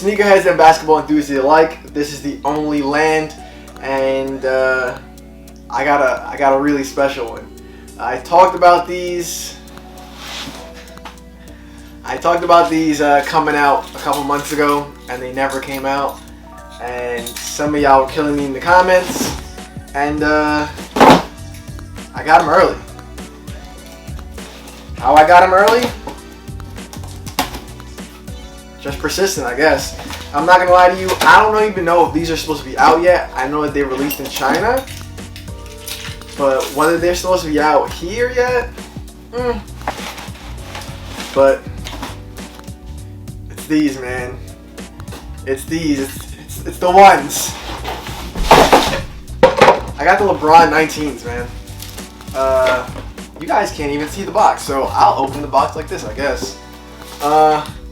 sneakerheads and basketball enthusiasts alike, this is the only land, and I got a really special one. I talked about these coming out a couple months ago, and they never came out. And some of y'all were killing me in the comments, and I got them early. How I got them early? Just persistent, I guess. I'm not gonna lie to you, I don't even know if these are supposed to be out yet. I know that they released in China, but whether they're supposed to be out here yet, but it's these, man. It's these. It's the ones. I got the LeBron 19s, man. You guys can't even see the box, so I'll open the box like this, I guess.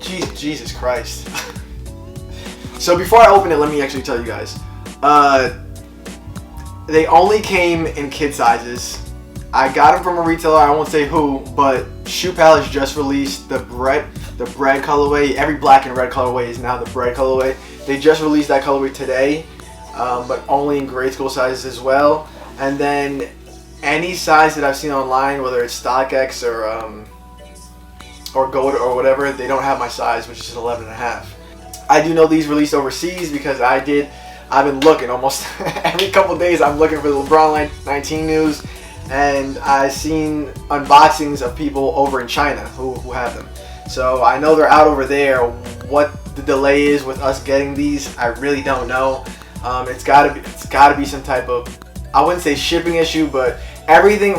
Jesus Christ. So before I open it, let me actually tell you guys. They only came in kid sizes. I got them from a retailer, I won't say who, but Shoe Palace just released the bread colorway. Every black and red colorway is now the bread colorway. They just released that colorway today, but only in grade school sizes as well. And then any size that I've seen online, whether it's StockX or Goat or whatever, they don't have my size, which is 11.5. I do know these released overseas because I've been looking almost every couple of days. I'm looking for the LeBron 19 news, and I've seen unboxings of people over in China who have them. So I know they're out over there. What the delay is with us getting these, I really don't know. It's gotta be some type of, I wouldn't say shipping issue, but everything's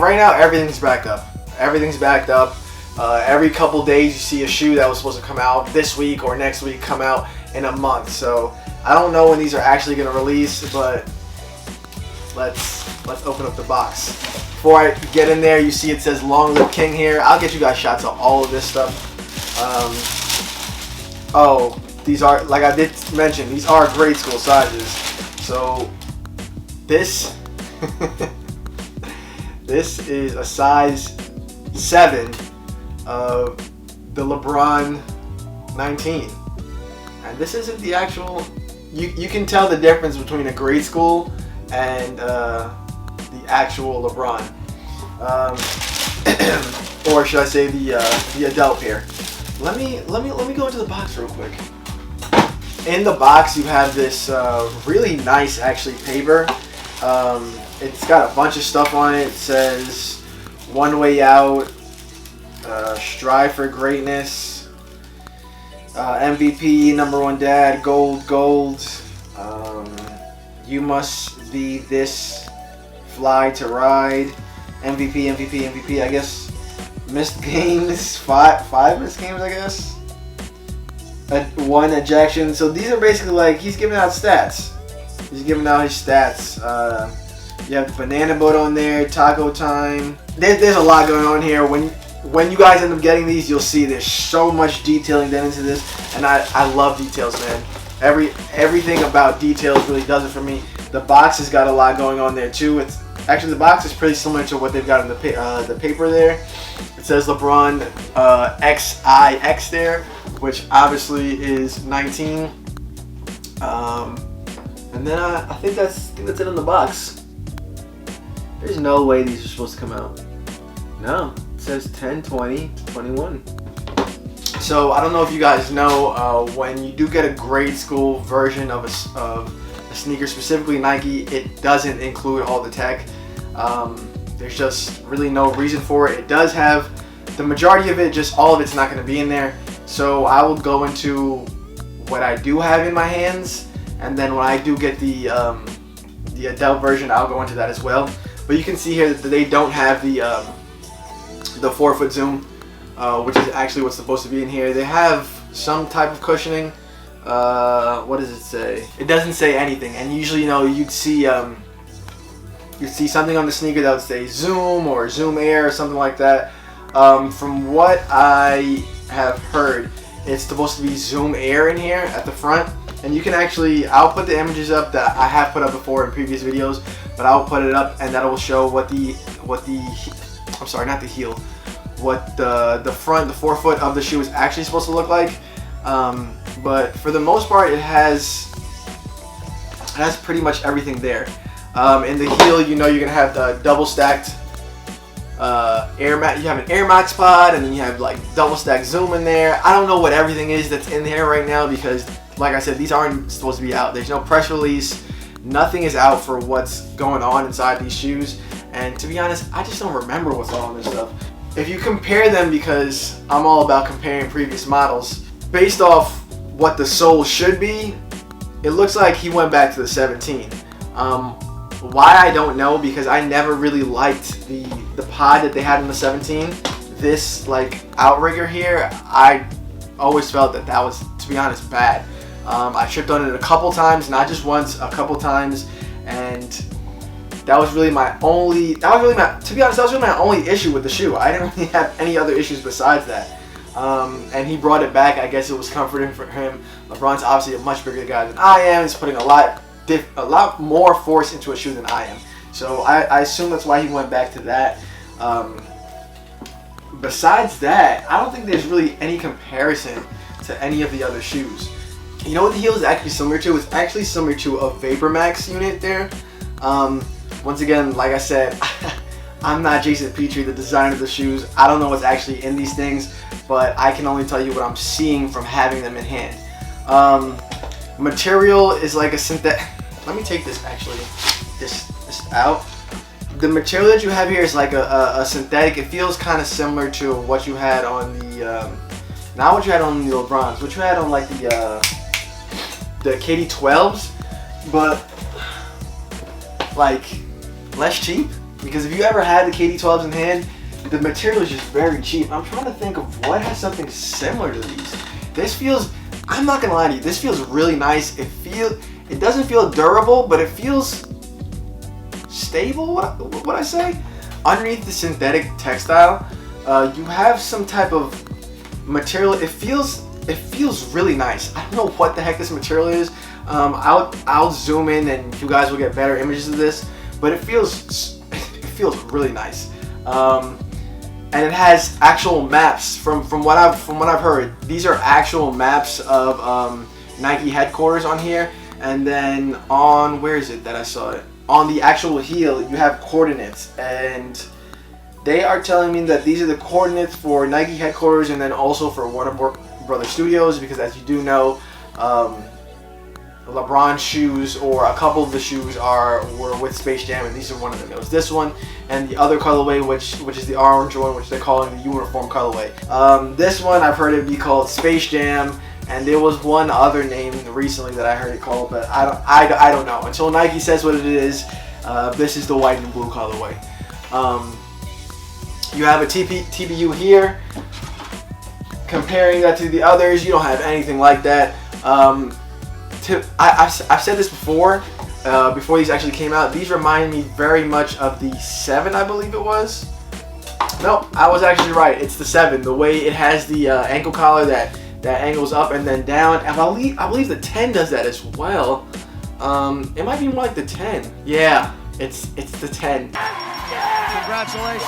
backed up. Everything's backed up. Every couple days you see a shoe that was supposed to come out this week or next week come out in a month. So I don't know when these are actually going to release, but let's open up the box. Before I get in there, you see it says Long Live King here. I'll get you guys shots of all of this stuff. Oh, these are, like I did mention, these are grade school sizes. So this this is a size 7 of the LeBron 19, and this isn't the actual. You can tell the difference between a grade school and the actual LeBron, or should I say the adult pair. Let me go into the box real quick. In the box, you have this really nice, actually, paper. It's got a bunch of stuff on it. It says "One Way Out." Strive for greatness, MVP, number one dad, gold, you must be this fly to ride, MVP, I guess, missed games, five missed games, I guess, one ejection. So these are basically like, he's giving out stats. He's giving out his stats. You have Banana Boat on there, Taco Time. There's a lot going on here. When you guys end up getting these, you'll see there's so much detailing done into this, and I love details, man. Everything about details really does it for me. The box has got a lot going on there too. It's actually, the box is pretty similar to what they've got in the paper there. It says LeBron XIX there, which obviously is 19. And then I think that's it in the box. There's no way these are supposed to come out. No. It says 10, 20, 21. So I don't know if you guys know, when you do get a grade school version of a sneaker, specifically Nike, it doesn't include all the tech. There's just really no reason for it. It does have the majority of it, just all of it's not going to be in there. So I will go into what I do have in my hands, and then when I do get the adult version, I'll go into that as well. But you can see here that they don't have the 4-foot zoom, which is actually what's supposed to be in here. They have some type of cushioning. What does it say? It doesn't say anything. And usually, you'd see something on the sneaker that would say Zoom or Zoom Air or something like that. From what I have heard, it's supposed to be Zoom Air in here at the front. And you can actually, I'll put the images up that I have put up before in previous videos, but I'll put it up and that will show what the front, the 4-foot of the shoe is actually supposed to look like. But for the most part, it has pretty much everything there. In the heel, you know, you're gonna have the double stacked Air Max. You have an Air Max pod, and then you have like double stacked Zoom in there. I don't know what everything is that's in there right now because, like I said, these aren't supposed to be out. There's no press release. Nothing is out for what's going on inside these shoes. And to be honest, I just don't remember what's all in this stuff. If you compare them, because I'm all about comparing previous models, based off what the sole should be, it looks like he went back to the 17. Why, I don't know, because I never really liked the pod that they had in the 17. This like outrigger here, I always felt that was, to be honest, bad. I tripped on it a couple times, not just once, a couple times, and that was really my only, to be honest, that was really my only issue with the shoe. I didn't really have any other issues besides that. And he brought it back. I guess it was comforting for him. LeBron's obviously a much bigger guy than I am. He's putting a lot more force into a shoe than I am. So I assume that's why he went back to that. Besides that, I don't think there's really any comparison to any of the other shoes. You know what the heel is actually similar to? It's actually similar to a Vapor Max unit there. Once again, like I said, I'm not Jason Petrie, the designer of the shoes. I don't know what's actually in these things, but I can only tell you what I'm seeing from having them in hand. Material is like a synthetic. Let me take this this out. The material that you have here is like a synthetic. It feels kind of similar to what you had on the, not what you had on the LeBrons, what you had on like the KD12s, but like less cheap. Because if you ever had the KD12s in hand, the material is just very cheap. I'm trying to think of what has something similar to these. This feels, I'm not gonna lie to you, this feels really nice. It doesn't feel durable, but it feels stable, what I say? Underneath the synthetic textile, you have some type of material. It feels really nice. I don't know what the heck this material is. I'll zoom in and you guys will get better images of this, but it feels really nice. And it has actual maps from what I've heard. These are actual maps of Nike headquarters on here, and then on, where is it that I saw it? On the actual heel, you have coordinates, and they are telling me that these are the coordinates for Nike headquarters and then also for Warner Brothers Studios, because as you do know, LeBron shoes, or a couple of the shoes were with Space Jam, and these are one of them. It was this one and the other colorway, which is the orange one, which they're calling the uniform colorway. This one I've heard it be called Space Jam, and there was one other name recently that I heard it called, but I don't know. Until Nike says what it is, this is the white and blue colorway. You have a TPU here. Comparing that to the others, you don't have anything like that. I've said this before these actually came out. These remind me very much of the 7, I believe it was. Nope, I was actually right. It's the 7. The way it has the ankle collar that angles up and then down. And I believe the 10 does that as well. It might be more like the 10. Yeah, it's the 10. Congratulations.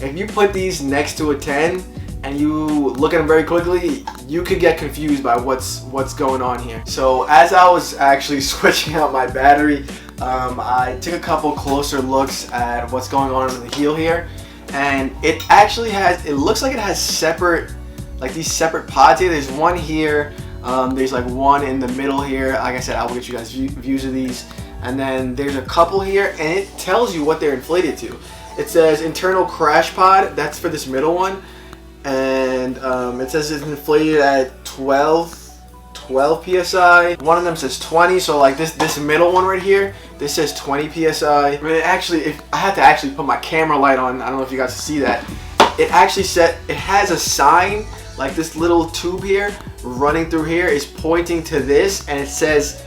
If you put these next to a 10 and you look at them very quickly, you could get confused by what's going on here. So as I was actually switching out my battery, I took a couple closer looks at what's going on in the heel here, and it actually has, it looks like it has separate, like these separate pods here. There's one here, there's like one in the middle here. Like I said, I will get you guys views of these, and then there's a couple here, and it tells you what they're inflated to. It says internal crash pod, that's for this middle one. And it says it's inflated at 12 psi. One of them says 20, so like this middle one right here, this says 20 psi. I mean, actually, if I had to actually put my camera light on, I don't know if you guys can see that. It actually it has a sign, like this little tube here running through here is pointing to this, and it says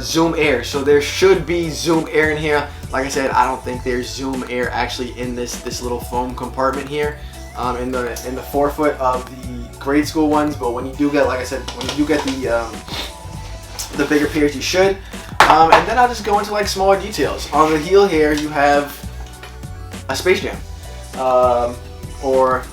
Zoom Air. So there should be Zoom Air in here. Like I said, I don't think there's Zoom Air actually in this little foam compartment here. In the forefoot of the grade school ones, but when you do get, like I said, when you do get the bigger pairs, you should. And then I'll just go into like smaller details. On the heel here, you have a Space Jam, or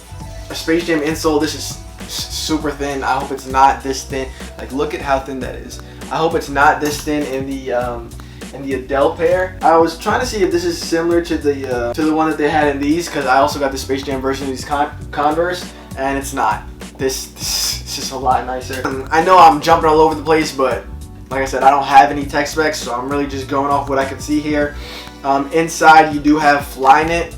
a Space Jam insole. This is super thin. I hope it's not this thin. Like, look at how thin that is. I hope it's not this thin in the Adele pair. I was trying to see if this is similar to the one that they had in these, because I also got the Space Jam version of these Converse, and it's not. This is just a lot nicer. I know I'm jumping all over the place, but like I said, I don't have any tech specs, so I'm really just going off what I can see here. Inside, you do have Flyknit.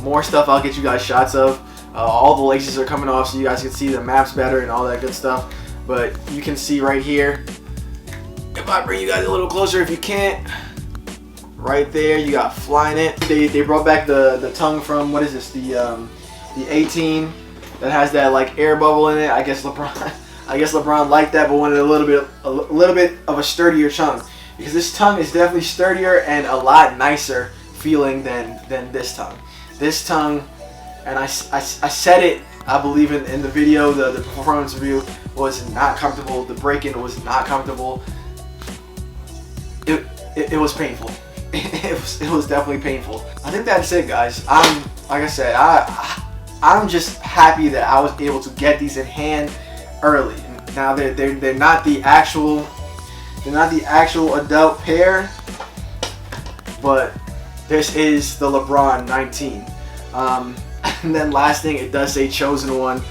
More stuff I'll get you guys shots of. All the laces are coming off so you guys can see the maps better and all that good stuff. But you can see right here, if I bring you guys a little closer, if you can't, right there you got Flyknit. They brought back the tongue from, what is this, the 18 that has that like air bubble in it. I guess LeBron liked that, but wanted a little bit of a sturdier tongue, because this tongue is definitely sturdier and a lot nicer feeling than this tongue. This tongue, and I said it, I believe in the video, the performance review, was not comfortable. The break-in was not comfortable. It was painful. It was definitely painful. I think that's it, guys. Like I said, I'm just happy that I was able to get these in hand early. Now they're not the actual adult pair, but this is the LeBron 19. And then last thing, it does say chosen one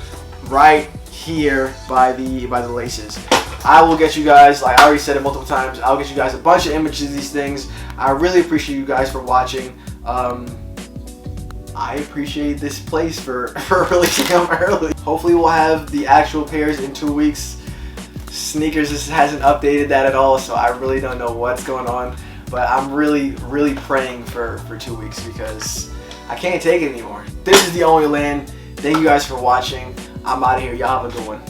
right here by the laces. I will get you guys, like I already said it multiple times, I'll get you guys a bunch of images of these things. I really appreciate you guys for watching. I appreciate this place for releasing them early. Hopefully we'll have the actual pairs in 2 weeks. Sneakers just hasn't updated that at all, so I really don't know what's going on. But I'm really praying for 2 weeks, because I can't take it anymore. This is The Only Land. Thank you guys for watching. I'm out of here. Y'all have a good one.